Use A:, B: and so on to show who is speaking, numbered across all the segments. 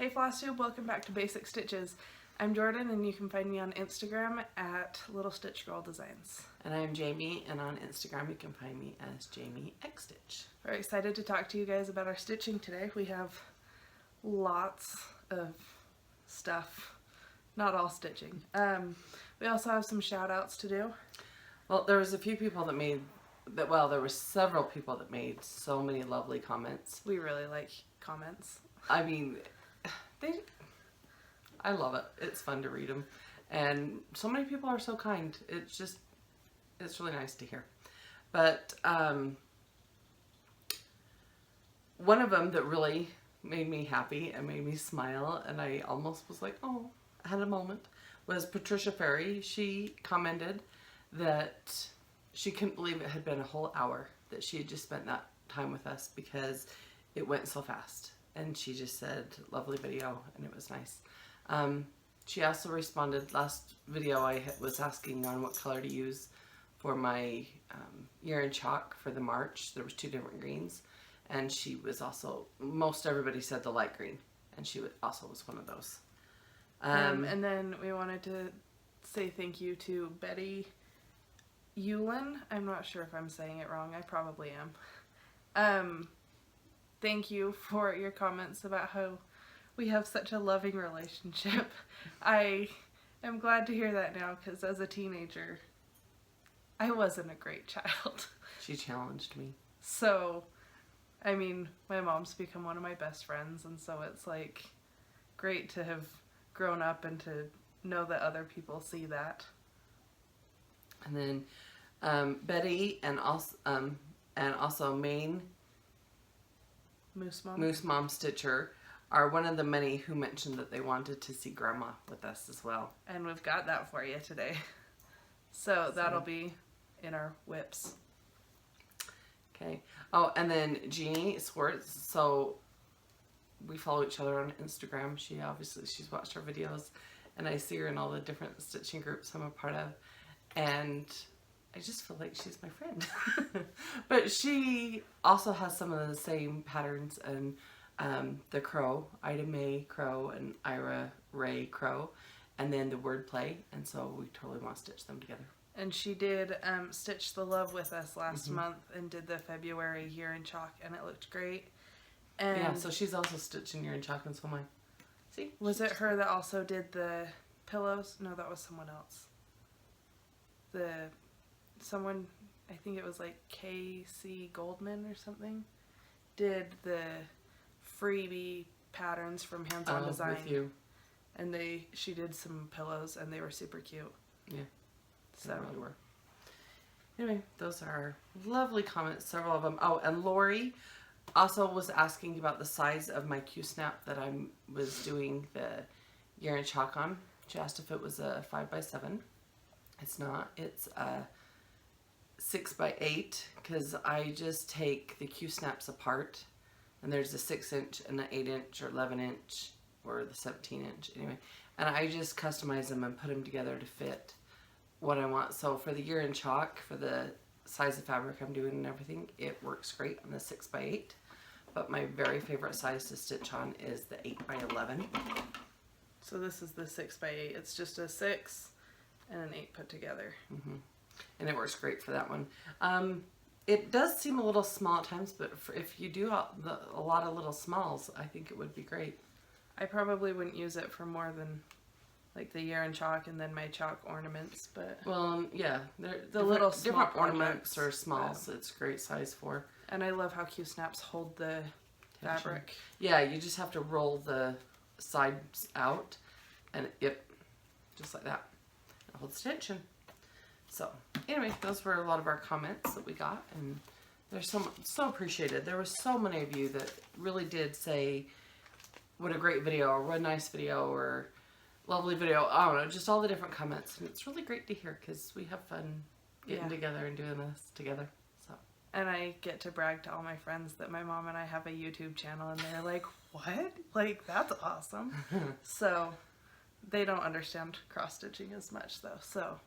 A: Hey Flosstube, welcome back to Basic Stitches. I'm Jordan and you can find me on Instagram at Little Stitch Girl Designs.
B: And I'm Jamie, and on Instagram you can find me as Jamie X Stitch.
A: We're excited to talk to you guys about our stitching today. We have lots of stuff, not all stitching. We also have some shout outs to do.
B: Well, there was a few people that made, there were several people that made so many lovely comments.
A: We really like comments.
B: I mean, I love it. It's fun to read them. And so many people are so kind. It's really nice to hear. But one of them that really made me happy and made me smile, and I almost was like, oh, I had a moment, was Patricia Ferry. She commented that she couldn't believe it had been a whole hour that she had just spent that time with us because it went so fast. And she just said, lovely video, and it was nice. She also responded, last video I was asking on what color to use for my year in chalk for the March. There was 2 different greens. And she was also, most everybody said the light green. And she also was one of those.
A: And then we wanted to say thank you to Betty Eulin. I'm not sure if I'm saying it wrong. I probably am. Thank you for your comments about how we have such a loving relationship. I am glad to hear that now because as a teenager, I wasn't a great child.
B: She challenged me.
A: So, I mean, my mom's become one of my best friends, and so it's like great to have grown up and to know that other people see that.
B: And then Betty and also Maine Moose Mom Stitcher are one of the many who mentioned that they wanted to see Grandma with us as well.
A: And we've got that for you today. So that'll be in our whips.
B: Okay. Oh, and then Jeannie Swartz. So we follow each other on Instagram. She's watched our videos, and I see her in all the different stitching groups I'm a part of. And I just feel like she's my friend. But she also has some of the same patterns, and the crow, Ida Mae crow and Ira Ray crow, and then the Wordplay, and so we totally want to stitch them together.
A: And she did Stitch the Love with us last month and did the February year in chalk, and it looked great. And
B: yeah, so she's also stitching year in chalk, and so am I. See?
A: Was it her that also did the pillows? No, that was someone else. Someone, I think it was like K.C. Goldman or something, did the freebie patterns from Hands On Design.
B: With you.
A: And she did some pillows, and they were super cute.
B: Yeah.
A: So
B: they really were. Anyway, those are lovely comments, several of them. Oh, and Lori also was asking about the size of my Q-snap that I was doing the year in chalk on. She asked if it was a 5x7. It's not. It's a 6x8 because I just take the Q-snaps apart, and there's a 6-inch and an 8-inch or 11-inch or the 17-inch anyway, and I just customize them and put them together to fit what I want. So for the year in chalk, for the size of fabric I'm doing and everything, it works great on the 6x8, but my very favorite size to stitch on is the 8x11.
A: So this is the 6x8. It's just a 6 and an 8 put together.
B: And it works great for that one. It does seem a little small at times, but if you do a lot of little smalls, I think it would be great.
A: I probably wouldn't use it for more than like the year in chalk and then my chalk ornaments, but
B: well, yeah,
A: the little
B: different ornaments or smalls. It's great size for.
A: And I love how Q-snaps hold the fabric.
B: Yeah, you just have to roll the sides out, and just like that, it holds tension. So anyway, those were a lot of our comments that we got, and they're so appreciated. There were so many of you that really did say, what a great video, or what a nice video, or lovely video. I don't know, just all the different comments, and it's really great to hear because we have fun getting together and doing this together. So.
A: And I get to brag to all my friends that my mom and I have a YouTube channel, and they're like, what? Like, that's awesome. So they don't understand cross-stitching as much though, so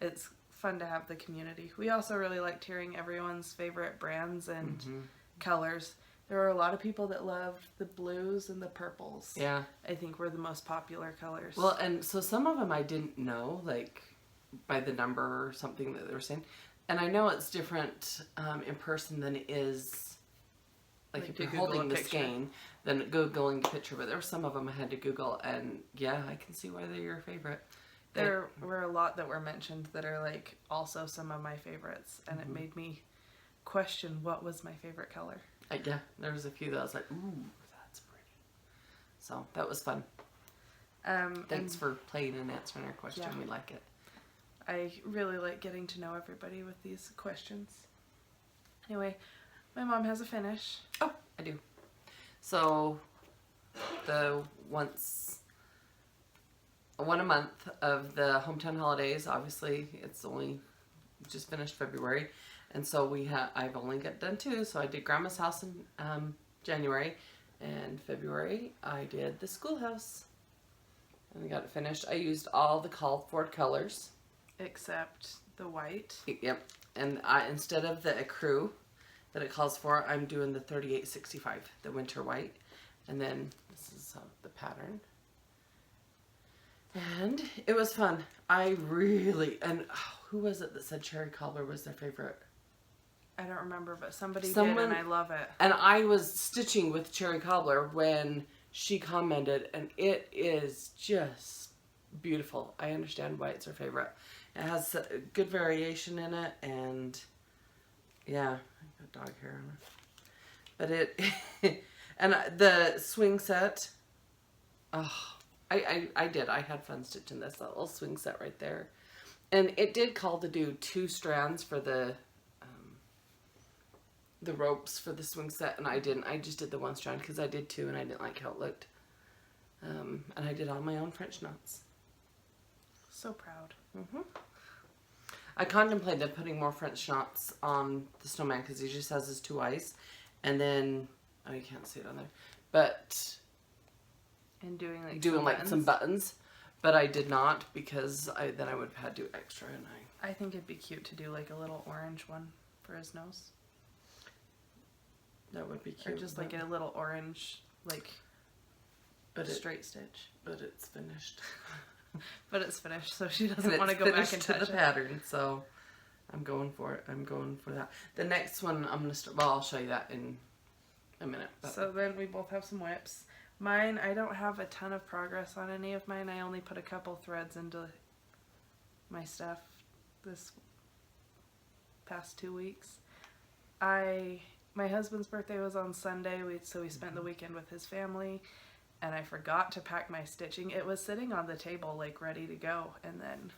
A: it's fun to have the community. We also really liked hearing everyone's favorite brands and colors. There were a lot of people that loved the blues and the purples.
B: Yeah.
A: I think were the most popular colors.
B: Well, and so some of them I didn't know, like, by the number or something that they were saying. And I know it's different in person than it is, like if you're holding the skein, than Googling the picture. But there were some of them I had to Google, and yeah, I can see why they're your favorite.
A: There were a lot that were mentioned that are, like, also some of my favorites. And it made me question what was my favorite color.
B: Yeah, there was a few that I was like, ooh, that's pretty. So that was fun. Thanks for playing and answering our question. Yeah. We like it.
A: I really like getting to know everybody with these questions. Anyway, my mom has a finish.
B: Oh, I do. So the one a month of the hometown holidays. Obviously, it's only just finished February. And so I've only got done 2, so I did Grandma's house in January, and February I did the Schoolhouse, and I got it finished. I used all the called for colors. Except
A: the white.
B: Yep, and instead of the ecru that it calls for, I'm doing the 3865, the winter white, and then this is the pattern. And it was fun. I really, and who was it that said cherry cobbler was their favorite?
A: I don't remember, but someone did, and I love it.
B: And I was stitching with cherry cobbler when she commented, and it is just beautiful. I understand why it's her favorite. It has good variation in it, and yeah, I got dog hair on it. But it, and the swing set, oh, I did. I had fun stitching this little swing set right there. And it did call to do 2 strands for the ropes for the swing set, and I didn't. I just did the 1 strand because I did 2 and I didn't like how it looked. And I did all my own French knots.
A: So proud.
B: I contemplated putting more French knots on the snowman because he just has his 2 eyes, and then you can't see it on there, but
A: and doing like
B: some buttons, but I did not because then I would have had to do extra, and
A: I think it'd be cute to do like a little orange one for his nose.
B: That would be cute.
A: Or just like a little orange, like, straight stitch.
B: But it's finished.
A: But it's finished, so she doesn't want to go back and touch
B: the pattern. So I'm going for it. I'm going for that. The next one I'm gonna start. Well, I'll show you that in a minute. But.
A: So then we both have some whips. Mine, I don't have a ton of progress on any of mine. I only put a couple threads into my stuff this past 2 weeks. My husband's birthday was on Sunday, so we spent the weekend with his family, and I forgot to pack my stitching. It was sitting on the table, like, ready to go, and then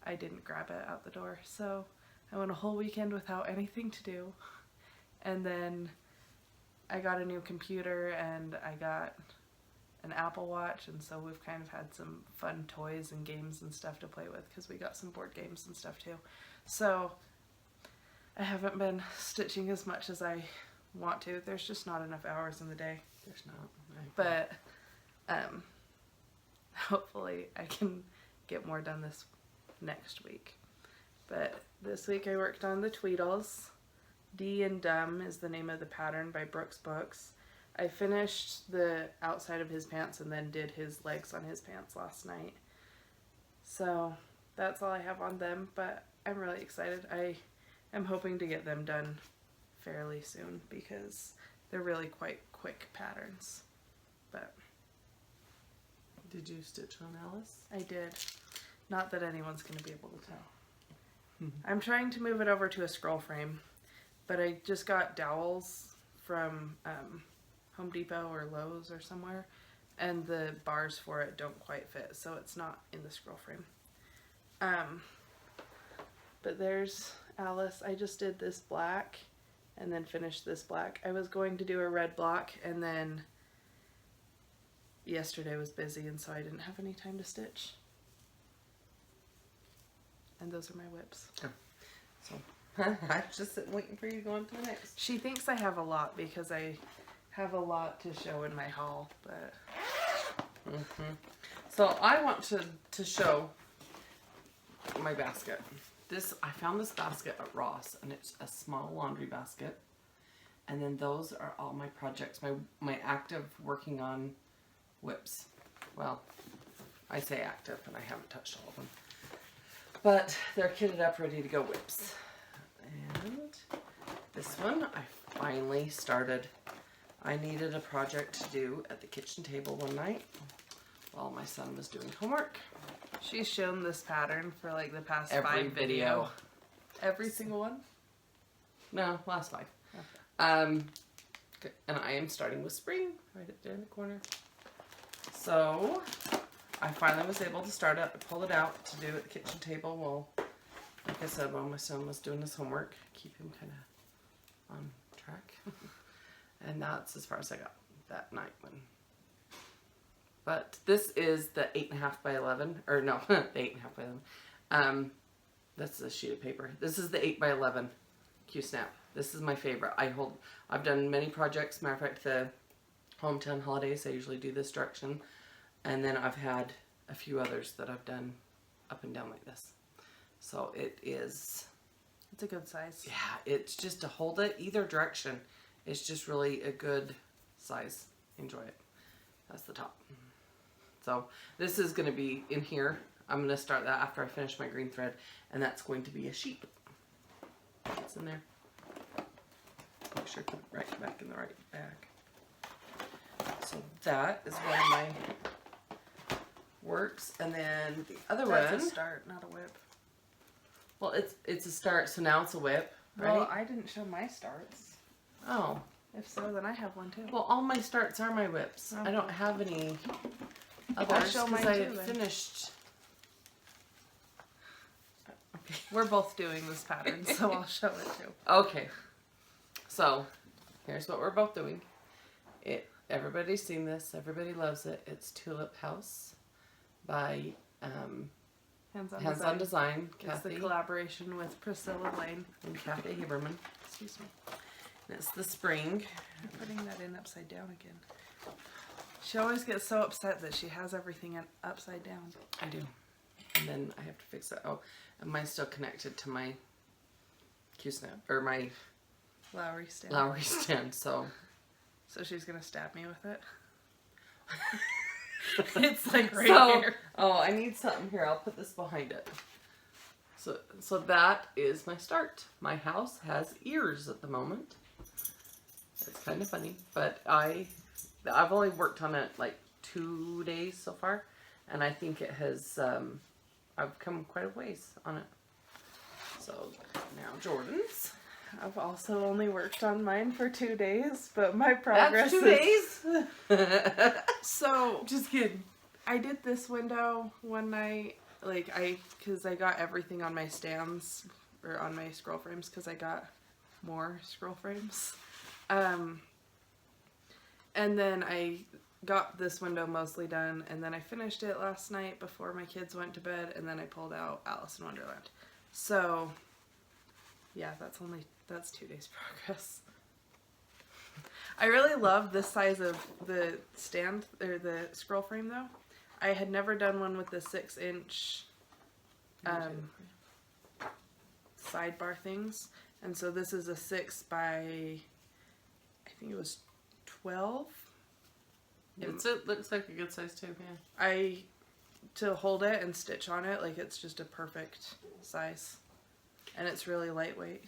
A: I didn't grab it out the door. So I went a whole weekend without anything to do. And then I got a new computer, and I got an Apple Watch, and so we've kind of had some fun toys and games and stuff to play with, because we got some board games and stuff too. So I haven't been stitching as much as I want to. There's just not enough hours in the day.
B: There's not.
A: But hopefully I can get more done this next week. But this week I worked on the Tweedles. Dee Dum is the name of the pattern by Brooke's Books. I finished the outside of his pants and then did his legs on his pants last night. So that's all I have on them, but I'm really excited. I'm hoping to get them done fairly soon because they're really quite quick patterns. But
B: did you stitch on Alice?
A: I did. Not that anyone's going to be able to tell. I'm trying to move it over to a scroll frame, but I just got dowels from Home Depot or Lowe's or somewhere, and the bars for it don't quite fit, so it's not in the scroll frame. But there's Alice. I just did this black and then finished this black. I was going to do a red block, and then yesterday was busy, and so I didn't have any time to stitch. And those are my whips.
B: Oh. So I'm just sitting waiting for you to go on to the next.
A: She thinks I have a lot because I have a lot to show in my haul, but
B: So I want to show my basket. I found this basket at Ross, and it's a small laundry basket, And then those are all my projects, my active working on whips. Well, I say active, and I haven't touched all of them. But they're kitted up, ready to go whips. And this one, I finally started. I needed a project to do at the kitchen table one night while my son was doing homework.
A: She's shown this pattern for like the past
B: Every
A: 5
B: video.
A: Every single one?
B: No, last 5.
A: Okay.
B: And I am starting with spring right up there in the corner. So I finally was able to start it. I pulled it out to do at the kitchen table. Well, like I said, while my son was doing his homework, keep him kind of on track. And that's as far as I got that night when. But this is the 8.5 by 11, or no, the 8.5 by 11. That's a sheet of paper. This is the 8 by 11 Q-snap. This is my favorite. I've done many projects. Matter of fact, the hometown holidays, I usually do this direction. And then I've had a few others that I've done up and down like this. So it is.
A: It's a good size.
B: Yeah, it's just to hold it either direction. It's just really a good size. Enjoy it. That's the top. So this is going to be in here. I'm going to start that after I finish my green thread. And that's going to be a sheet. It's in there. Make sure I put it right back in the right bag. So that is one of my works. And then the other one.
A: That's a start, not a whip.
B: Well, it's a start, so now it's a whip. Right?
A: Well, I didn't show my starts.
B: Oh.
A: If so, then I have one too.
B: Well, all my starts are my whips.
A: Okay.
B: I don't have any
A: I'll
B: others
A: show
B: because
A: mine
B: I
A: too,
B: had
A: then.
B: finished. Okay.
A: We're both doing this pattern, so I'll show it too.
B: Okay. So, here's what we're both doing. Everybody's seen this. Everybody loves it. It's Tulip House by
A: Hands
B: On Design.
A: It's
B: Kathy
A: the collaboration with Priscilla Lane.
B: and Kathy Haberman.
A: Excuse me.
B: And it's the spring.
A: I'm putting that in upside down again. She always gets so upset that she has everything upside down.
B: I do. And then I have to fix it. Oh, and mine's still connected to my Q-snap, or my
A: Lowry stand.
B: Lowry stand, so.
A: So she's gonna stab me with it. It's like right here.
B: Oh, I need something here. I'll put this behind it. So that is my start. My house has ears at the moment. It's kind of funny, but I've only worked on it like 2 days so far, and I think it has. I've come quite a ways on it. So now Jordan's.
A: I've also only worked on mine for 2 days, but my progress
B: That's 2 days.
A: So
B: Just kidding.
A: I did this window one night, because I got everything on my stands, or on my scroll frames, because I got more scroll frames. And then I got this window mostly done, and then I finished it last night before my kids went to bed, and then I pulled out Alice in Wonderland. So, yeah, that's 2 days progress. I really love this size of the stand, or the scroll frame though. I had never done one with the 6-inch sidebar things, and so this is a 6 by, I think it was 12.
B: It looks like a good size too, yeah.
A: To hold it and stitch on it, like, it's just a perfect size, and it's really lightweight.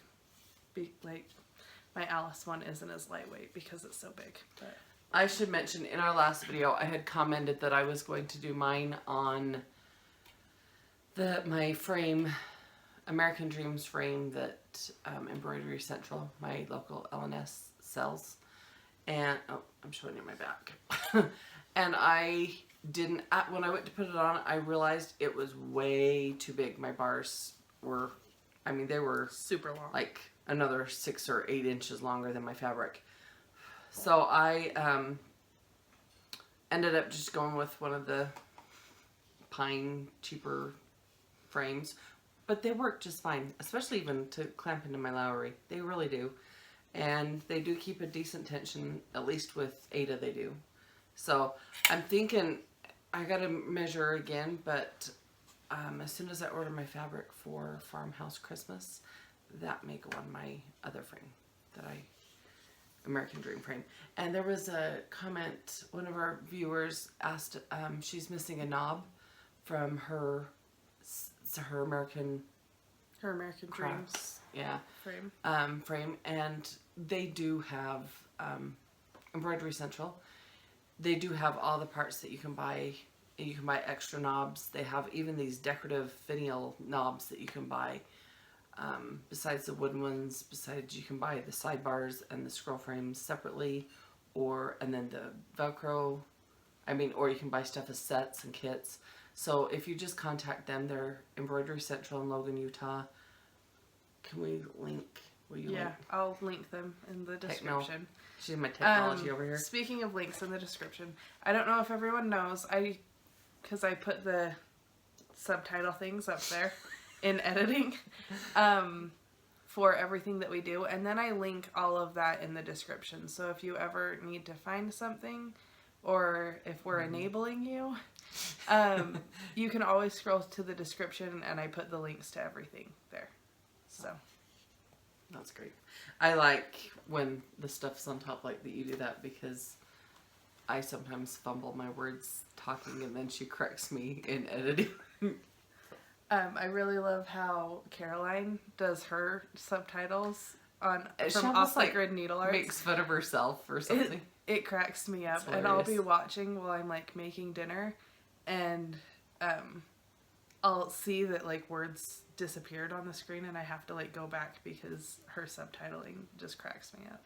A: My Alice one isn't as lightweight because it's so big. But
B: I should mention, in our last video, I had commented that I was going to do mine on my frame, American Dreams frame that Embroidery Central, my local LNS sells. And, oh, I'm showing you my back. And I didn't, when I went to put it on, I realized it was way too big. My bars were, they were
A: super long.
B: like another 6 or 8 inches longer than my fabric. So I ended up just going with one of the pine cheaper frames, but they work just fine, especially even to clamp into my Lowry. They really do. And they do keep a decent tension, at least with Ada they do. So I'm thinking I gotta measure again, but as soon as I order my fabric for Farmhouse Christmas, that may go on my other frame that I American Dream frame. And there was a comment, one of our viewers asked, she's missing a knob from her American
A: Dreams
B: frame. And they do have Embroidery Central. They do have all the parts that you can buy. You can buy extra knobs. They have even these decorative finial knobs that you can buy. Besides the wooden ones, you can buy the sidebars and the scroll frames separately, and then the Velcro, or you can buy stuff as sets and kits. So if you just contact them, they're Embroidery Central in Logan, Utah. Can we link? Will you link?
A: I'll link them in the description.
B: She's my technology over here.
A: Speaking of links in the description, I don't know if everyone knows, because I put the subtitle things up there in editing for everything that we do, and then I link all of that in the description. So if you ever need to find something, or if we're enabling you, you can always scroll to the description, and I put the links to everything there. So
B: that's great. I like when the stuff's on top like that you do that, because I sometimes fumble my words talking and then she corrects me in editing.
A: I really love how Caroline does her subtitles from Grid Needlearts.
B: Makes fun of herself or something.
A: It cracks me up, and I'll be watching while I'm like making dinner, and I'll see that like words disappeared on the screen, and I have to like go back because her subtitling just cracks me up.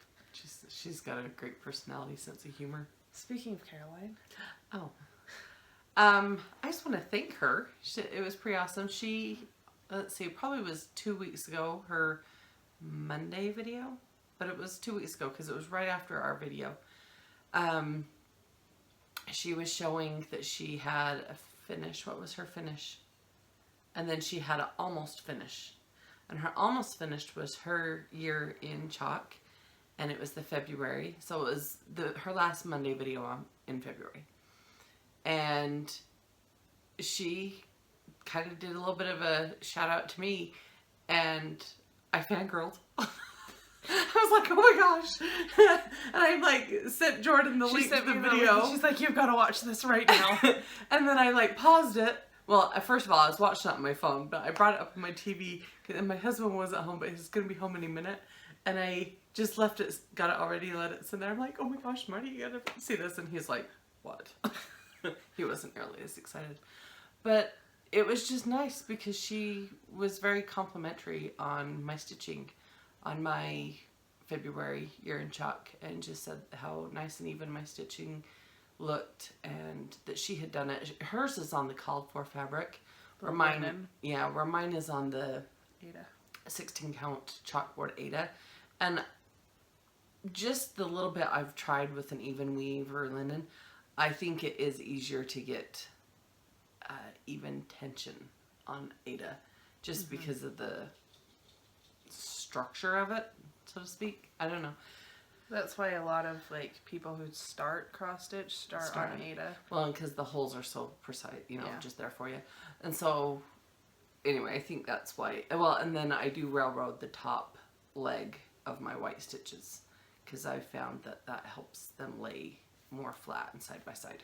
B: She's got a great personality, sense of humor.
A: Speaking of Caroline,
B: I just want to thank her. It was pretty awesome. She, let's see, probably was 2 weeks ago, her Monday video, but it was 2 weeks ago because it was right after our video. She was showing that she had a finish. What was her finish? And then she had an almost finish. And her almost finished was her year in chalk, and it was the February. So it was her last Monday video in February. And she kind of did a little bit of a shout out to me, and I fangirled. I was like, oh my gosh. And I like sent Jordan the link to the video.
A: She's like, you've got to watch this right now.
B: And then I like paused it. Well, first of all, I was watching it on my phone, but I brought it up on my TV, and my husband wasn't home, but he's going to be home any minute. And I just left it, got it already, let it sit there. I'm like, oh my gosh, Marty, you got to see this. And he's like, what? He wasn't nearly as excited. But it was just nice because she was very complimentary on my stitching on my February year in chalk, and just said how nice and even my stitching looked, and that she had done it. Hers is on the called for fabric, where mine is on the
A: Ada
B: 16 count chalkboard Ada. And just the little bit I've tried with an even weave or linen, I think it is easier to get even tension on Ada, just because of the structure of it, so to speak. I don't know.
A: That's why a lot of like people who start cross stitch start on Ada.
B: Well, and because the holes are so precise, just there for you. And so, anyway, I think that's why. Well, and then I do railroad the top leg of my white stitches, because I found that helps them lay more flat and side by side.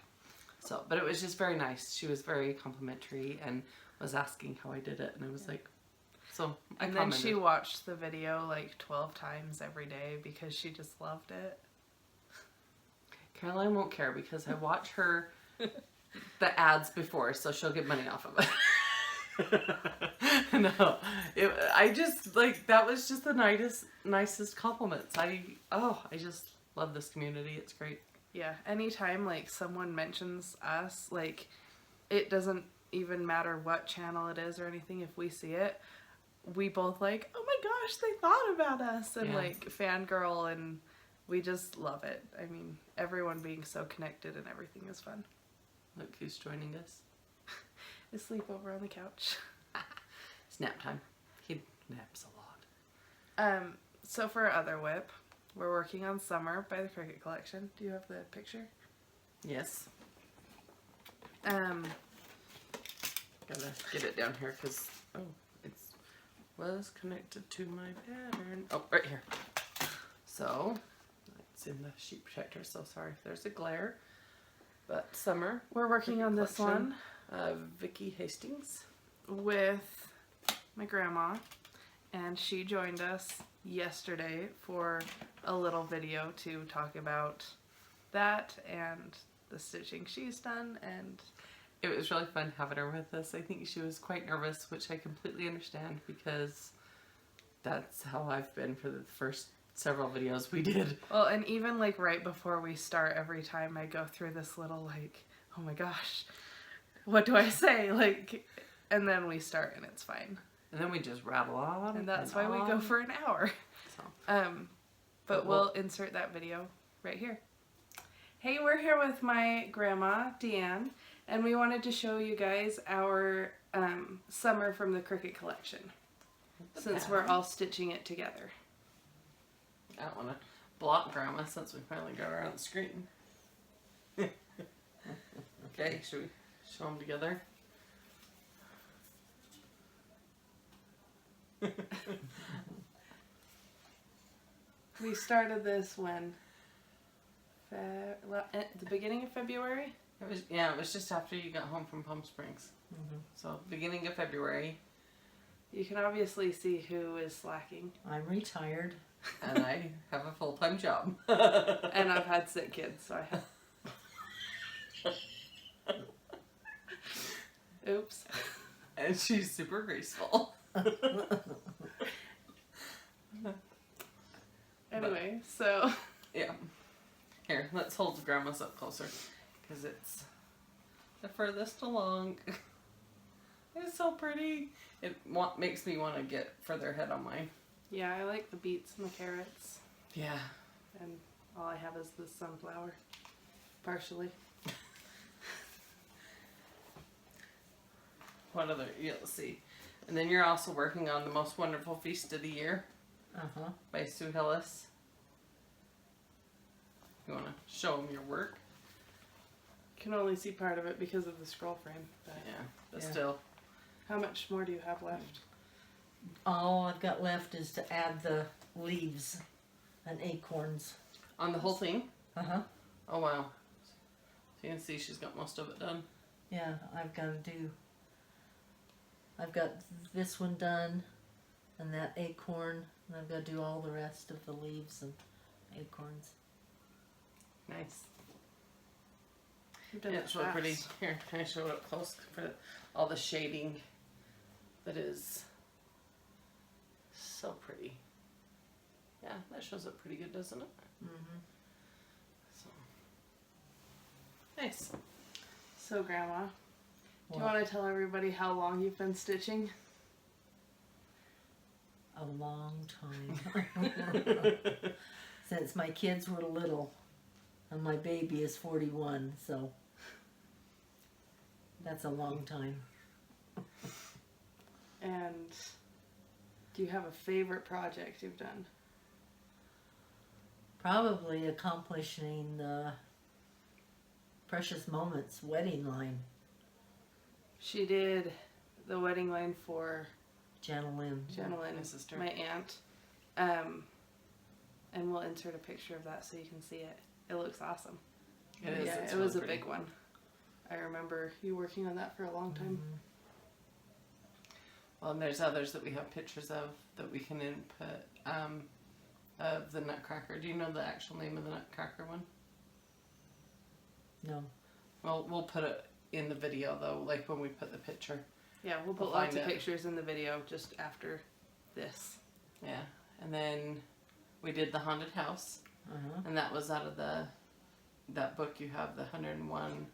B: So, but it was just very nice. She was very complimentary and was asking how I did it, and I was like, so I commented.
A: Then she watched the video like 12 times every day because she just loved it.
B: Caroline won't care because I watch her the ads before, so she'll get money off of it. No, I just like, that was just the nicest compliments. I just love this community. It's great.
A: Yeah, anytime like someone mentions us, like it doesn't even matter what channel it is or anything. If we see it, we both like, oh my gosh, they thought about us, and like fangirl, and we just love it. I mean, everyone being so connected and everything is fun.
B: Look who's joining us.
A: I sleep over on the couch.
B: It's nap time. He naps a lot.
A: So for our other whip, we're working on Summer by the Cricket Collection. Do you have the picture?
B: Yes. Gotta get it down here because it was connected to my pattern. Oh, right here. So it's in the sheet protector, so sorry if there's a glare. But Summer.
A: We're working on this one.
B: Vicky Hastings.
A: With my grandma, and she joined us yesterday for a little video to talk about that and the stitching she's done, and
B: it was really fun having her with us. I think she was quite nervous, which I completely understand because that's how I've been for the first several videos we did.
A: Well, and even like right before we start, every time I go through this little like, oh my gosh, what do I say? Like, and then we start and it's fine.
B: And then we just rattle on.
A: And that's why we go for an hour.
B: So.
A: But we'll insert that video right here. Hey, we're here with my grandma, Deanne, and we wanted to show you guys our summer from the Cricut collection. Since we're all stitching it together.
B: I don't want to block Grandma since we finally got her on the screen. Okay, should we show them together?
A: We started this when? At the beginning of February?
B: It was just after you got home from Palm Springs. Mm-hmm. So, beginning of February.
A: You can obviously see who is slacking.
C: I'm retired.
B: And I have a full-time job.
A: And I've had sick kids, so I have... Oops.
B: And she's super graceful.
A: Anyway, so...
B: Yeah. Here, let's hold Grandma's up closer. Because it's the furthest along. It's so pretty. It makes me want to get further ahead on mine.
A: Yeah, I like the beets and the carrots.
B: Yeah.
A: And all I have is the sunflower. Partially.
B: What other? Yeah, let's see. And then you're also working on The Most Wonderful Feast of the Year.
C: Uh-huh.
B: By Sue Hillis. You want to show them your work?
A: Can only see part of it because of the scroll frame. But
B: yeah, but still.
A: How much more do you have left?
C: All I've got left is to add the leaves and acorns.
B: On the whole thing?
C: Uh-huh.
B: Oh, wow. So you can see she's got most of it done.
C: Yeah, I've got this one done, and that acorn, and I've got to do all the rest of the leaves and acorns.
B: Nice.
A: Yeah,
B: it's really pretty. Here, can I show it up close for all the shading that is so pretty. Yeah, that shows up pretty good, doesn't it?
C: Mm-hmm.
B: So nice.
A: So, Grandma, do you want to tell everybody how long you've been stitching?
C: A long time. Since my kids were little. And my baby is 41, so that's a long time.
A: And do you have a favorite project you've done?
C: Probably accomplishing the Precious Moments wedding line.
A: She did the wedding line for
C: Janelyn,
B: my sister,
A: my aunt. And we'll insert a picture of that so you can see it. It looks awesome.
B: It is.
A: Yeah,
B: it's
A: it was
B: really
A: a big one. I remember you working on that for a long time.
C: Mm-hmm.
B: Well, and there's others that we have pictures of that we can input of the Nutcracker. Do you know the actual name of the Nutcracker one?
C: No.
B: Well, we'll put it in the video though, like when we put the picture.
A: Yeah, we'll put lots of pictures in the video just after this.
B: Yeah, and then we did the Haunted House.
C: Uh-huh.
B: And that was out of that book you have, the 101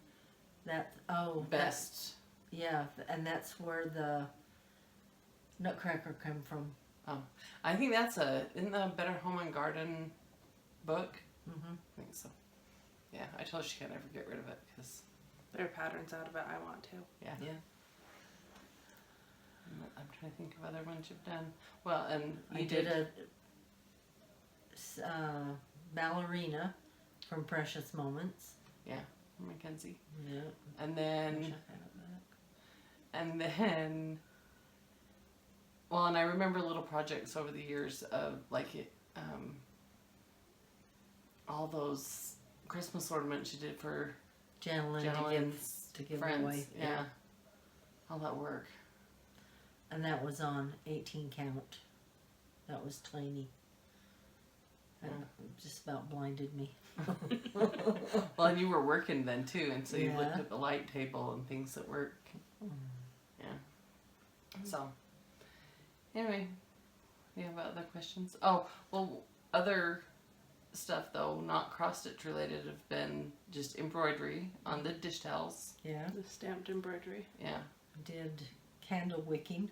B: best.
C: Yeah, and that's where the Nutcracker came from.
B: Oh, I think that's isn't that a Better Home and Garden book?
C: Mm-hmm.
B: I think so. Yeah, I told her she can't ever get rid of it because
A: there are patterns out of it. I want to.
B: Yeah.
C: Yeah.
B: I'm trying to think of other ones you've done. Well, and
C: I did a ballerina from Precious Moments.
B: Yeah, Mackenzie.
C: Yeah.
B: And then, well, and I remember little projects over the years of like all those Christmas ornaments she did for
C: Janelyn's to give
B: friends.
C: away.
B: Yeah. All that work.
C: And that was on 18 count. That was tiny. That just about blinded me.
B: Well, and you were working then too, and so you
C: Yeah.
B: looked at the light table and things that work. Yeah. So, anyway, you have other questions? Oh, well, other stuff though, not cross-stitch related, have been just embroidery on the dish towels.
C: Yeah.
A: The stamped embroidery.
B: Yeah.
C: Did candle wicking.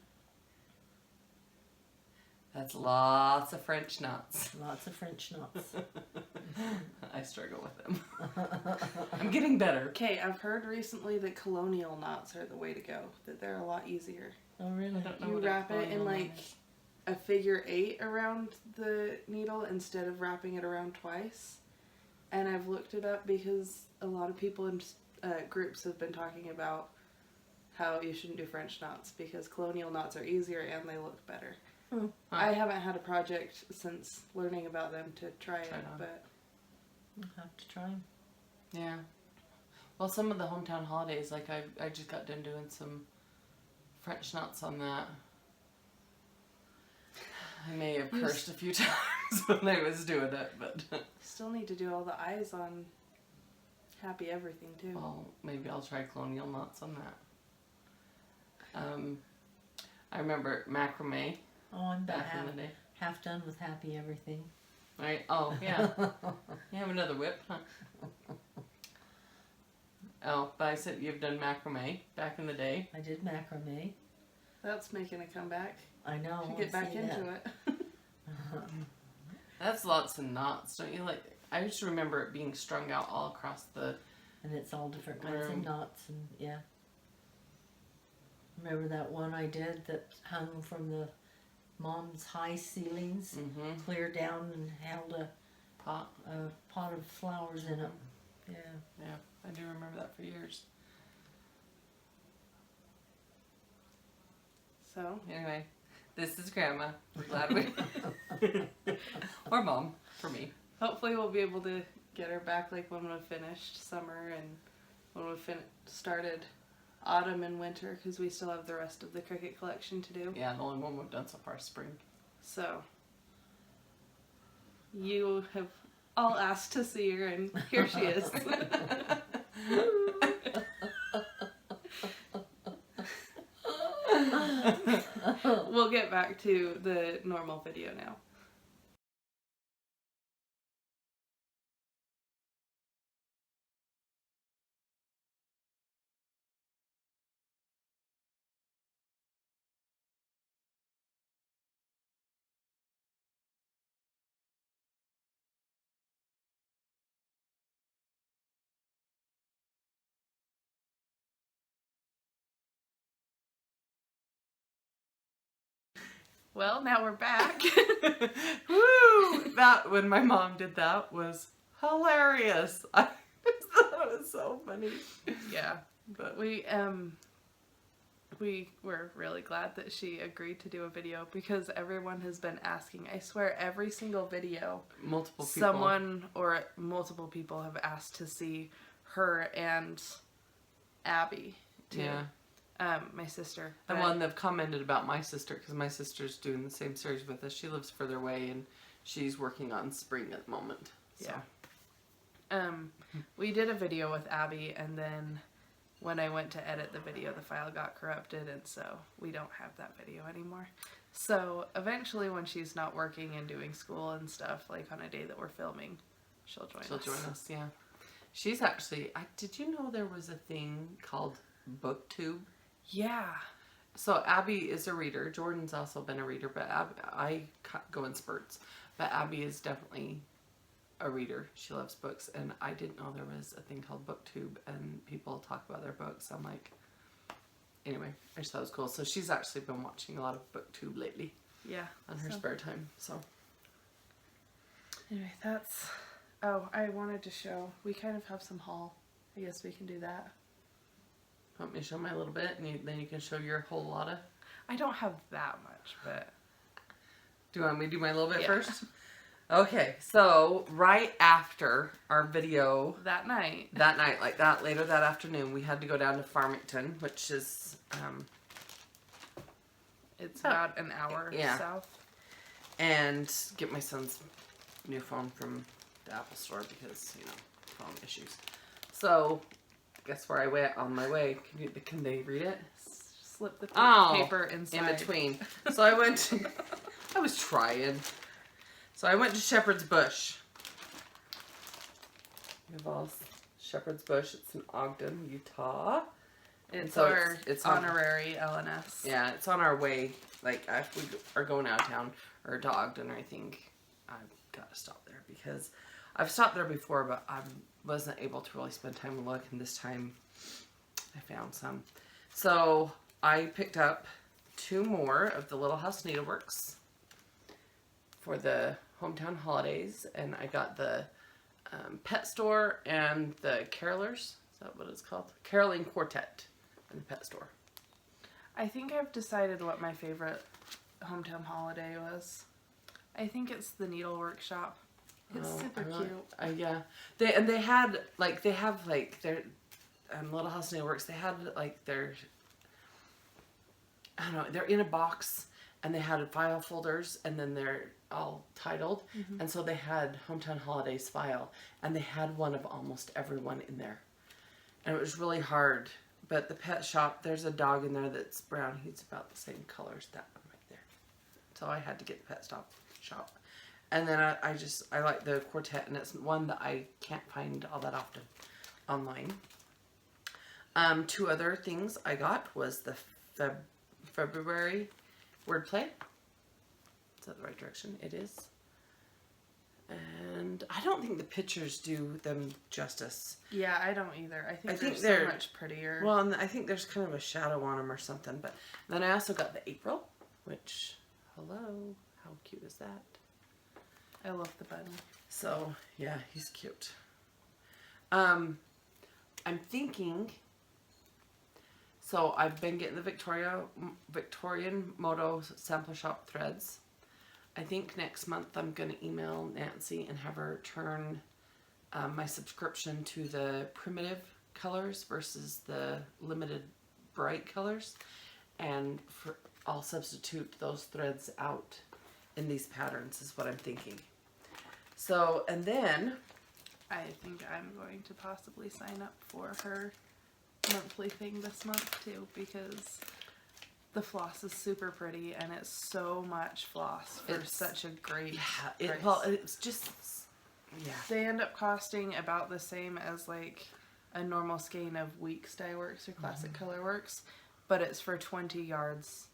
B: That's lots of French knots.
C: Lots of French knots.
B: I struggle with them. I'm getting better.
A: Okay, I've heard recently that colonial knots are the way to go. That they're a lot easier.
C: Oh, really?
B: I don't know
A: You
B: what a
A: wrap it in
B: colonial knot
A: like
B: is.
A: a figure 8 around the needle instead of wrapping it around twice. And I've looked it up because a lot of people in groups have been talking about how you shouldn't do French knots because colonial knots are easier and they look better.
C: Hmm.
A: I haven't had a project since learning about them to try it,
B: it on.
A: but
C: I'll have to try 'em.
B: Yeah. Well, some of the hometown holidays, like I just got done doing some French knots on that. I may have cursed a few times when I was doing it, but
A: still need to do all the eyes on Happy Everything too.
B: well, maybe I'll try colonial knots on that. I remember macrame
C: Oh, I'm about
B: back in the day.
C: half done with Happy Everything.
B: Right? Oh, yeah. You have another whip, huh? Oh, but I said you've done macrame back in the day.
C: I did macrame.
A: That's making a comeback.
C: I know.
A: Should get back into it.
B: That's lots of knots, don't you? Like, I just remember it being strung out all across the.
C: And it's all different kinds
B: Room.
C: of knots and yeah. Remember that one I did that hung from the mom's high ceilings, clear down and held a
B: Pot.
C: pot of flowers in it. Yeah.
B: Yeah, I do remember that for years.
A: So,
B: Anyway, this is Grandma. We're glad we. Or Mom, for me.
A: hopefully we'll be able to get her back like when we finished summer and when we started autumn and winter because we still have the rest of the Cricut collection to do.
B: Yeah, the only one we've done so far is spring.
A: So, you have all asked to see her and here she is. We'll get back to the normal video now. Well, now we're back.
B: Woo! That, when my mom did that, was hilarious. I thought it was so funny.
A: Yeah,
B: But
A: we were really glad that she agreed to do a video because everyone has been asking. I swear every single video,
B: multiple people.
A: someone or multiple people have asked to see her and Abby too.
B: Yeah.
A: My sister.
B: The one that commented about my sister, because my sister's doing the same series with us. She lives further away and she's working on spring at the moment. So.
A: Yeah. We did a video with Abby, and then when I went to edit the video, the file got corrupted, and so we don't have that video anymore. So eventually, when she's not working and doing school and stuff, like on a day that we're filming, she'll join us.
B: Yeah. She's actually, did you know there was a thing called BookTube?
A: Yeah.
B: So Abby is a reader. Jordan's also been a reader, but I go in spurts. But Abby is definitely a reader. She loves books, and I didn't know there was a thing called BookTube, and people talk about their books. I'm like, anyway, I just thought it was cool. So she's actually been watching a lot of BookTube lately.
A: Yeah.
B: On her spare time. So
A: Anyway, that's... Oh, I wanted to show... We kind of have some haul. I guess we can do that.
B: want me to show my little bit, and then you can show your whole lot of...
A: I don't have that much, but...
B: Do you want me to do my little bit first? Okay, so right after our video
A: That night.
B: like that, later that afternoon, we had to go down to Farmington, which is,
A: It's about an hour south.
B: and get my son's new phone from the Apple store because, you know, phone issues. So, guess where I went on my way? Can they read it?
A: Slip the paper inside.
B: In between. So I went to, I was trying. So I went to Shepherd's Bush. Shepherd's Bush. It's in Ogden, Utah.
A: It's
B: so
A: our
B: it's
A: honorary LNS.
B: Yeah, it's on our way. Like, if we are going out of town or to Ogden or anything, I've got to stop there because I've stopped there before, but I wasn't able to really spend time and look, and this time I found some. So I picked up 2 more of the Little House Needleworks for the hometown holidays, and I got the pet store and the carolers. Is that what it's called? Caroling Quartet in the pet store.
A: I think I've decided what my favorite hometown holiday was. I think it's the Needleworks shop. It's super cute.
B: Yeah. They have their Little House Needleworks. They had like their, I don't know, they're in a box and they had file folders and then they're all titled. Mm-hmm. And so they had Hometown Holidays file and they had one of almost everyone in there. And it was really hard. But the pet shop, there's a dog in there that's brown. He's about the same color as that one right there. So I had to get the pet shop. And then I like the Quartet, and it's one that I can't find all that often online. 2 other things I got was the February Wordplay. Is that the right direction? It is. And I don't think the pictures do them justice.
A: Yeah, I don't either. I think they're so much prettier.
B: Well, and I think there's kind of a shadow on them or something. But then I also got the April, which, hello, how cute is that?
A: I love the bunny. So,
B: yeah, he's cute. I'm thinking, so I've been getting the Victorian Moto Sampler Shop threads. I think next month I'm going to email Nancy and have her turn my subscription to the primitive colors versus the limited bright colors. And I'll substitute those threads out in these patterns is what I'm thinking. So, and then
A: I think I'm going to possibly sign up for her monthly thing this month too, because the floss is super pretty and it's so much floss for such a great price.
B: It's just, yeah.
A: They end up costing about the same as like a normal skein of Weeks Dye Works or Classic Color Works, but it's for 20 yards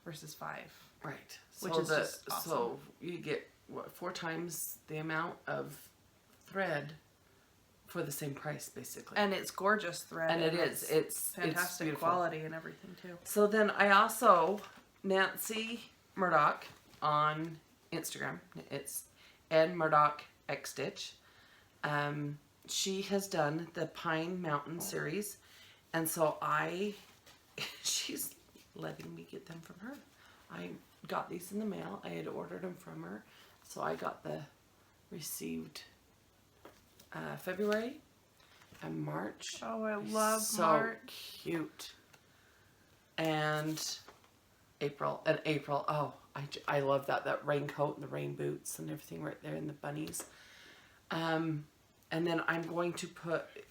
A: versus 5.
B: Right.
A: Which is just awesome.
B: So you get, 4 times the amount of thread for the same price, basically.
A: And it's gorgeous thread.
B: And it's
A: fantastic quality and everything, too.
B: So then I also, Nancy Murdoch on Instagram, it's Ed Murdoch X Stitch. She has done the Pine Mountain series. And so she's letting me get them from her. I got these in the mail. I had ordered them from her. So I got received February and March.
A: Oh, I love
B: so
A: March.
B: Cute. And April. Oh, I love that raincoat and the rain boots and everything right there and the bunnies. And then I'm going to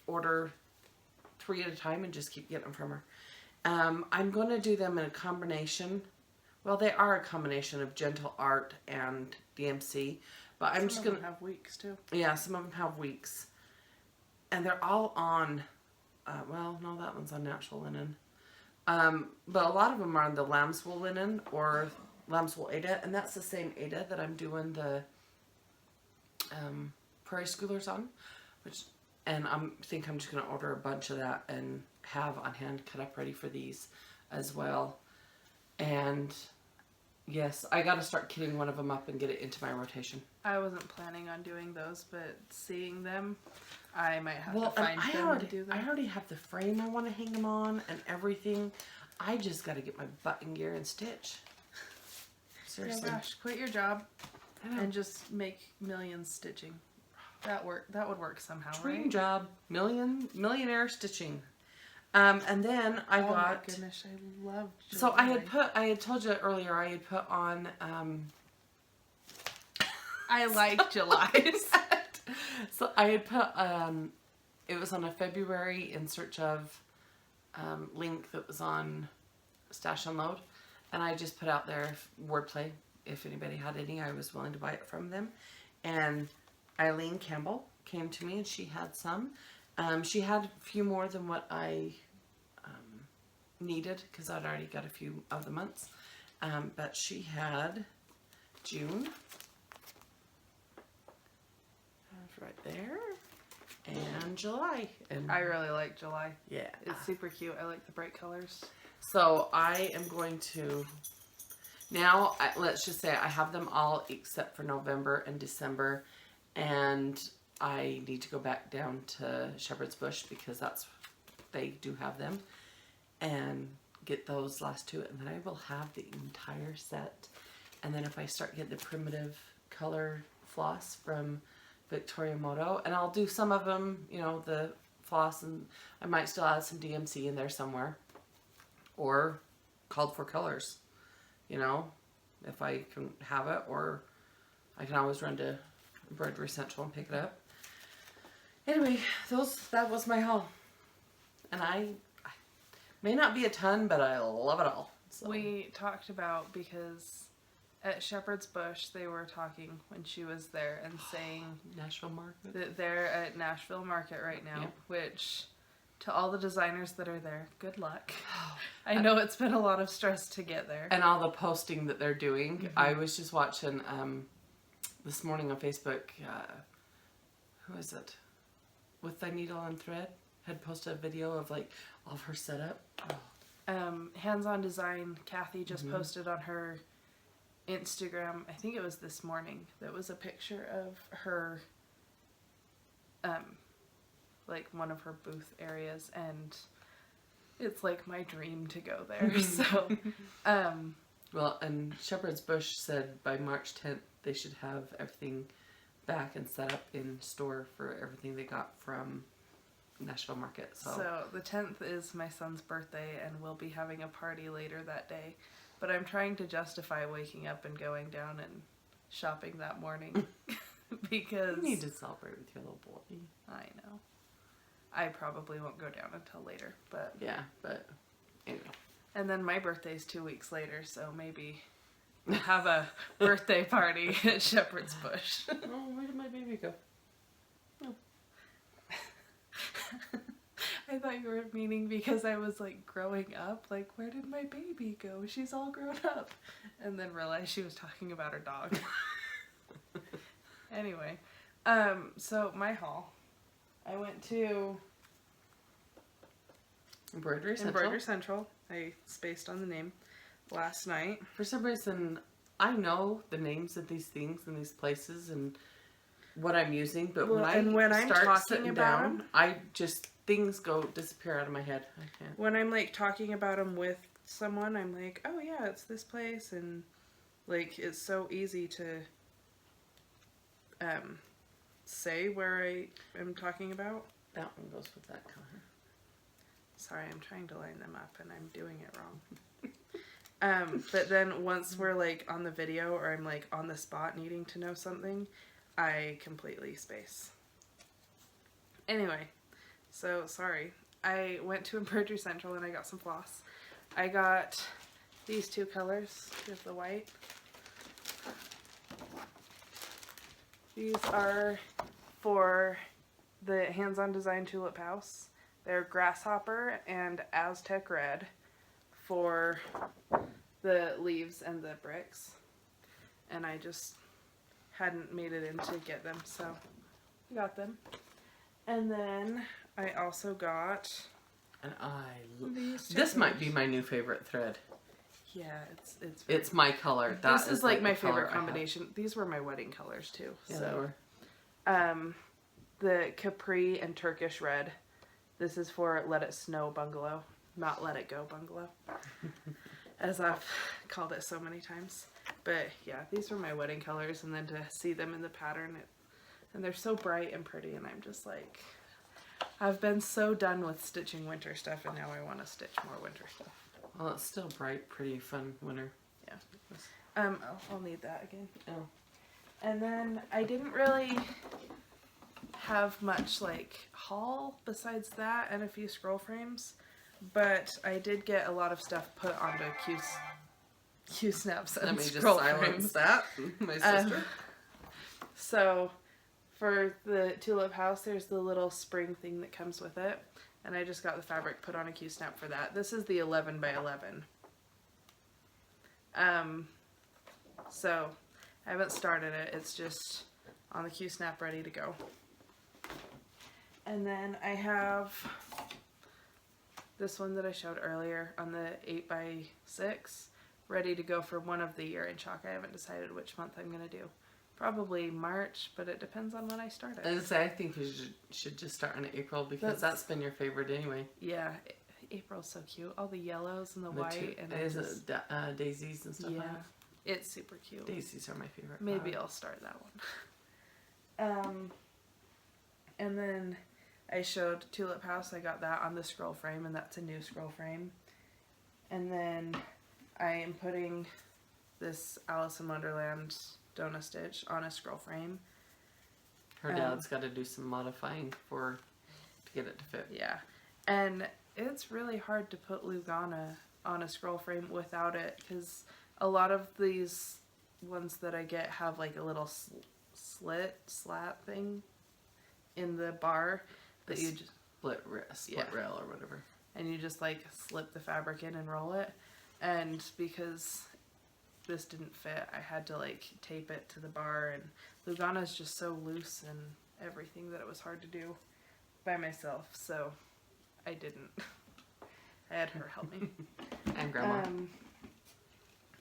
B: order 3 at a time and just keep getting them from her. I'm going to do them in a combination. Well, they are a combination of Gentle Art and DMC, but I'm just going to
A: have Weeks too.
B: Yeah, some of them have Weeks, and they're all on. Well, no, that one's on natural linen, but a lot of them are on the lamb's wool linen or lamb's wool Aida, and that's the same Aida that I'm doing the Prairie Schoolers on, and I think I'm just going to order a bunch of that and have on hand cut up ready for these as well. And yes, I got to start kitting one of them up and get it into my rotation.
A: I wasn't planning on doing those, but seeing them, I might have to find them and do them.
B: I already have the frame I want to hang them on and everything. I just got to get my button gear and stitch. Seriously.
A: Yeah, gosh, quit your job. and just make millions stitching. That would work somehow,
B: Dream
A: right?
B: job. Millionaire stitching. And then I got.
A: Oh my goodness, I love July.
B: So I had told you earlier, I had put on,
A: I like July.
B: so I had put, it was on a February in search of, link that was on Stash Unload. And I just put out there Wordplay. If anybody had any, I was willing to buy it from them. And Eileen Campbell came to me and she had some. She had a few more than what I needed because I'd already got a few of the months. But she had June. That's right there. And July. And
A: I really like July.
B: yeah.
A: It's super cute. I like the bright colors.
B: So I am going to, now let's just say I have them all except for November and December. And I need to go back down to Shepherd's Bush because they do have them. And get those last two. And then I will have the entire set. And then if I start getting the primitive color floss from Victoria Moto. And I'll do some of them, you know, the floss. And I might still add some DMC in there somewhere. Or called for colors, you know, if I can have it, or I can always run to Embroidery Central and pick it up. Anyway, that was my haul, and I may not be a ton, but I love it all. So.
A: We talked about, because at Shepherd's Bush they were talking when she was there and saying
B: Nashville Market.
A: that they're at Nashville Market right now,
B: Yep.
A: which to all the designers that are there, good luck. I know it's been a lot of stress to get there.
B: And all the posting that they're doing. Mm-hmm. I was just watching this morning on Facebook, who is it? With the Needle and Thread had posted a video of like all of her setup. Oh.
A: Hands-on Design, Kathy just posted on her Instagram, I think it was this morning, that was a picture of her like one of her booth areas, and it's like my dream to go there. So
B: well, and Shepherd's Bush said by March 10th they should have everything back and set up in store for everything they got from Nashville Market. So
A: the 10th is my son's birthday, and we'll be having a party later that day, but I'm trying to justify waking up and going down and shopping that morning because
B: you need to celebrate with your little boy.
A: I know. I probably won't go down until later, but
B: yeah, but anyway.
A: And then my birthday's 2 weeks later, so maybe we'll have a birthday party at Shepherd's Bush.
B: Oh, where did my baby go? Oh.
A: I thought you were meaning because I was like growing up, like where did my baby go? She's all grown up. And then realized she was talking about her dog. Anyway, so my haul. I went to
B: Embroidery Central.
A: I spaced on the name last night.
B: For some reason, I know the names of these things and these places and what I'm using, but when I start sitting down, things disappear out of my head. I can't.
A: When I'm like talking about them with someone, I'm like, oh yeah, it's this place, and like it's so easy to say where I am talking about.
B: That one goes with that color.
A: Sorry, I'm trying to line them up and I'm doing it wrong. But then once we're like on the video or I'm like on the spot needing to know something, I completely space. Anyway, so sorry. I went to Embroidery Central and I got some floss. I got these two colors with the white. These are for the Hands-On Design Tulip House. They're Grasshopper and Aztec Red for the leaves and the bricks. And I just hadn't made it in to get them, so I got them. And then I also got...
B: And
A: these
B: this might be my new favorite thread.
A: Yeah,
B: it's my color.
A: This is like my favorite combination. These were my wedding colors too.
B: Yeah,
A: so, the Capri and Turkish Red. This is for Let It Snow Bungalow, not Let It Go Bungalow, as I've called it so many times. But yeah, these were my wedding colors, and then to see them in the pattern, and they're so bright and pretty, and I'm just like, I've been so done with stitching winter stuff, and now I want to stitch more winter stuff.
B: Well, it's still bright, pretty, fun winter.
A: Yeah. I'll need that again.
B: Oh.
A: And then I didn't really have much like haul besides that and a few scroll frames, but I did get a lot of stuff put onto Q snaps and
B: Let me just
A: scroll
B: silence
A: frames.
B: that, my sister.
A: So for the Tulip house, there's the little spring thing that comes with it, and I just got the fabric put on a Q snap for that. This is the 11 by 11. So I haven't started it. It's just on the Q snap ready to go. And then I have this one that I showed earlier on the 8 by 6 ready to go for one of the year in chalk. I haven't decided which month I'm going to do. Probably March, but it depends on when I start it.
B: I think we should just start in April because that's been your favorite anyway.
A: Yeah, April's so cute. All the yellows and the white and
B: daisies and stuff.
A: Yeah,
B: like that.
A: it's super cute.
B: Daisies are my favorite.
A: Maybe I'll start that one. And then I showed Tulip House. I got that on the scroll frame, and that's a new scroll frame. And then I am putting this Alice in Wonderland DoNa stitch on a scroll frame.
B: Her dad's got to do some modifying to get it to fit.
A: Yeah, and it's really hard to put Lugana on a scroll frame without it, because a lot of these ones that I get have like a little slat thing in the bar that you just
B: split rail or whatever,
A: and you just like slip the fabric in and roll it. And because this didn't fit, I had to like tape it to the bar, and Lugana is just so loose and everything that it was hard to do by myself, so I didn't. I had her help me.
B: And Grandma.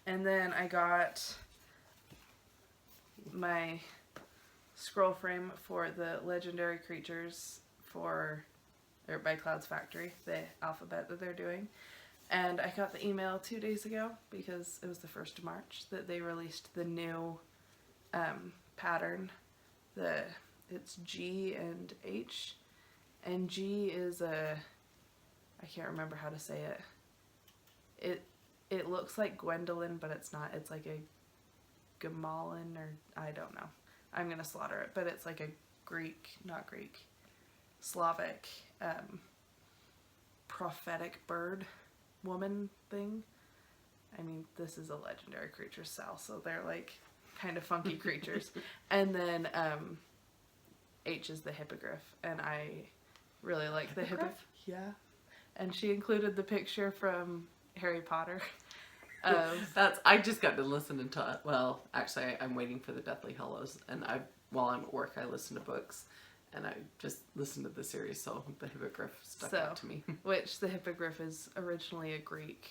A: And then I got my scroll frame for the Legendary Creatures by Clouds Factory, the alphabet that they're doing. And I got the email 2 days ago, because it was the 1st of March, that they released the new pattern. It's G and H. And G is I can't remember how to say it. It looks like Gwendolyn, but it's not. It's like a Gamalin, or I don't know. I'm going to slaughter it, but it's like a Slavic prophetic bird woman thing. I mean, this is a Legendary Creature cell, so they're like kind of funky creatures. And then H is the hippogriff, and I really like the hippogriff. Yeah. And she included the picture from Harry Potter.
B: I just got to listen to, well, actually I'm waiting for the Deathly Hallows, and while I'm at work I listen to books, and I just listened to the series, so the hippogriff stuck out to me.
A: Which the hippogriff is originally a Greek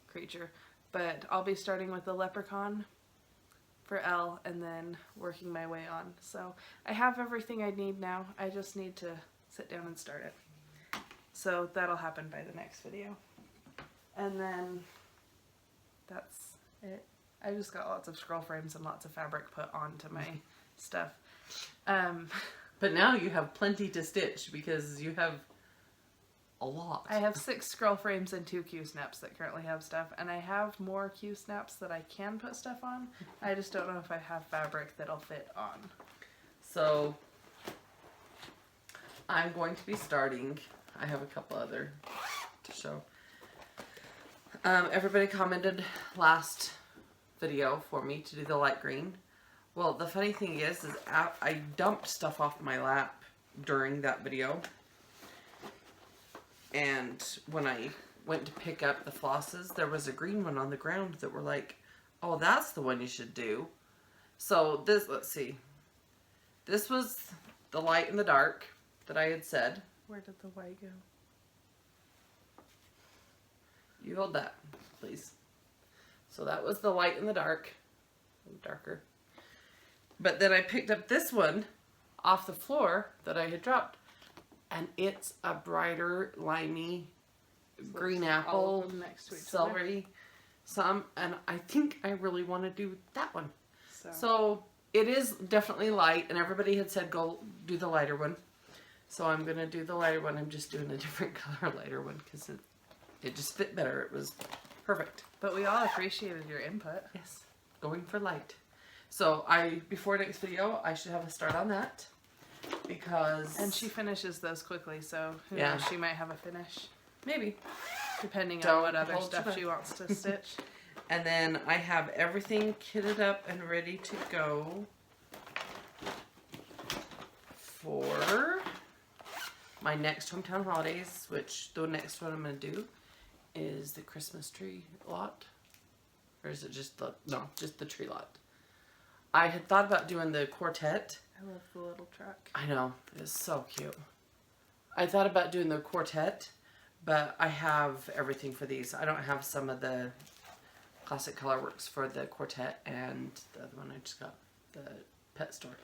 A: creature, but I'll be starting with the leprechaun for L and then working my way on. So I have everything I need now. I just need to sit down and start it. So that'll happen by the next video. And then that's it. I just got lots of scroll frames and lots of fabric put onto my stuff.
B: But now you have plenty to stitch because you have a lot.
A: I have 6 scroll frames and 2 Q snaps that currently have stuff, and I have more Q snaps that I can put stuff on. I just don't know if I have fabric that'll fit on.
B: So I'm going to be starting. I have a couple other to show. Everybody commented last video for me to do the light green. Well, the funny thing is I dumped stuff off my lap during that video. And when I went to pick up the flosses, there was a green one on the ground that were like, oh, that's the one you should do. So let's see. This was the light and the dark that I had said.
A: Where did the white go?
B: You hold that, please. So that was the light and the dark. Darker. But then I picked up this one off the floor that I had dropped. And it's a brighter, limey, green apple,
A: next to each
B: celery. some, and I think I really want to do that one.
A: So,
B: So it is definitely light, and everybody had said go do the lighter one. So I'm going to do the lighter one. I'm just doing a different color lighter one because it just fit better. It was perfect.
A: but we all appreciated your input.
B: Yes, going for light. So before next video, I should have a start on that because...
A: And she finishes those quickly, so who
B: Yeah.
A: knows, she might have a finish.
B: Maybe.
A: Depending
B: Don't
A: on what other
B: hold
A: stuff
B: your
A: she
B: breath.
A: wants to stitch.
B: And then I have everything kitted up and ready to go for my next hometown holidays, which the next one I'm going to do is the Christmas tree lot. Or is it just just the tree lot. I had thought about doing the Quartet.
A: I love the little truck.
B: I know, it's so cute. I thought about doing the Quartet, but I have everything for these. I don't have some of the Classic Colorworks for the Quartet and the other one I just got, the pet store.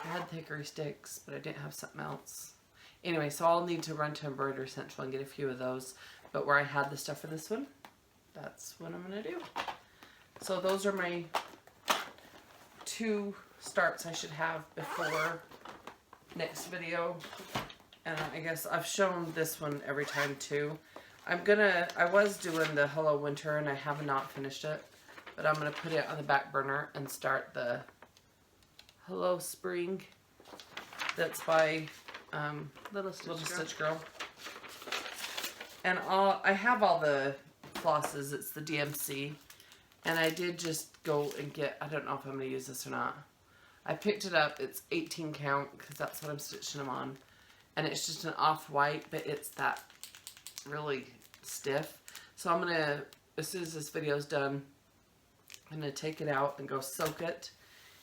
B: I had the hickory sticks, but I didn't have something else. Anyway, so I'll need to run to Embroidery Central and get a few of those. But where I had the stuff for this one, that's what I'm going to do. So those are my 2 starts I should have before next video. And I guess I've shown this one every time too. I was doing the Hello Winter and I have not finished it. But I'm going to put it on the back burner and start the Hello Spring. That's by
A: Little Stitch Girl.
B: Girl. And I have all the flosses. It's the DMC. And I did just go and get, I don't know if I'm going to use this or not. I picked it up. It's 18 count because that's what I'm stitching them on. And it's just an off-white, but it's that really stiff. So I'm going to, as soon as this video's done, I'm going to take it out and go soak it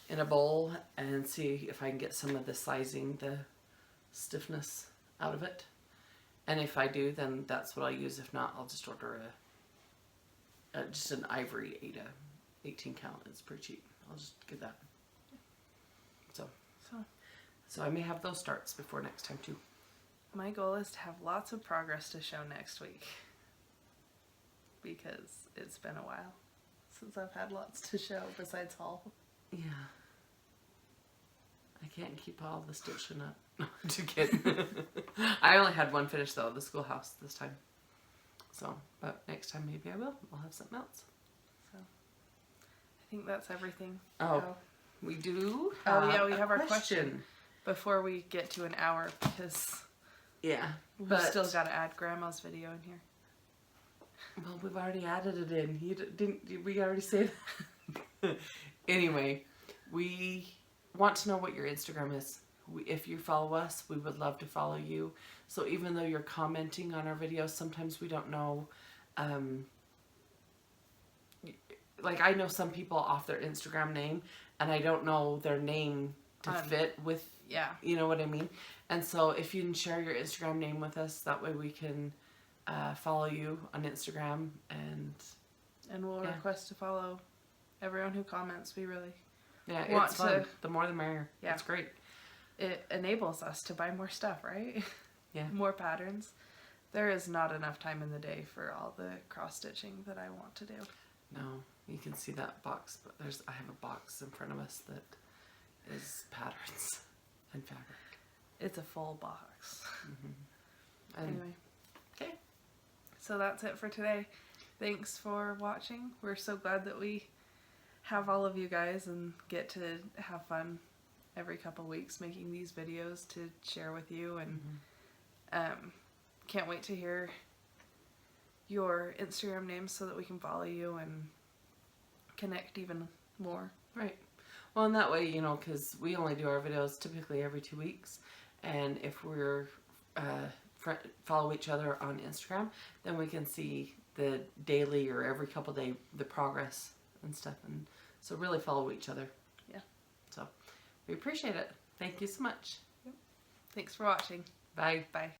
B: in a bowl and see if I can get some of the sizing, the stiffness out of it. And if I do, then that's what I'll use. If not, I'll just order just an ivory 18 count. It's pretty cheap. I'll just get that. So I may have those starts before next time too.
A: My goal is to have lots of progress to show next week. Because it's been a while since I've had lots to show besides haul.
B: Yeah. I can't keep all the stitching up. No, I'm just kidding. I only had one finished though, the Schoolhouse this time. So, but next time maybe I will. I'll have something else.
A: So, I think that's everything.
B: Oh, we do have
A: we have our
B: question.
A: question before we get to an hour because
B: Yeah,
A: we've
B: but
A: still got to add Grandma's video in here.
B: well, we've already added it in. Did we already say that? Anyway, we want to know what your Instagram is. If you follow us, we would love to follow you. So even though you're commenting on our videos, sometimes we don't know. Like I know some people off their Instagram name, and I don't know their name to fit with.
A: Yeah.
B: You know what I mean? And so if you can share your Instagram name with us, that way we can follow you on Instagram and
A: we'll request to follow everyone who comments. We really
B: it's fun. The more the merrier.
A: Yeah.
B: It's great.
A: It enables us to buy more stuff, right?
B: Yeah.
A: More patterns. There is not enough time in the day for all the cross stitching that I want to do.
B: No, you can see that box, but I have a box in front of us that is patterns and fabric.
A: It's a full box.
B: And
A: Anyway.
B: Okay.
A: So that's it for today. Thanks for watching. We're so glad that we have all of you guys and get to have fun every couple weeks making these videos to share with you, and can't wait to hear your Instagram names so that we can follow you and connect even more.
B: Right. Well, in that way, because we only do our videos typically every 2 weeks, and if we're follow each other on Instagram, then we can see the daily or every couple day the progress and stuff, and so really follow each other.
A: Yeah.
B: So we appreciate it. Thank you so much.
A: Thanks for watching.
B: Bye.
A: Bye.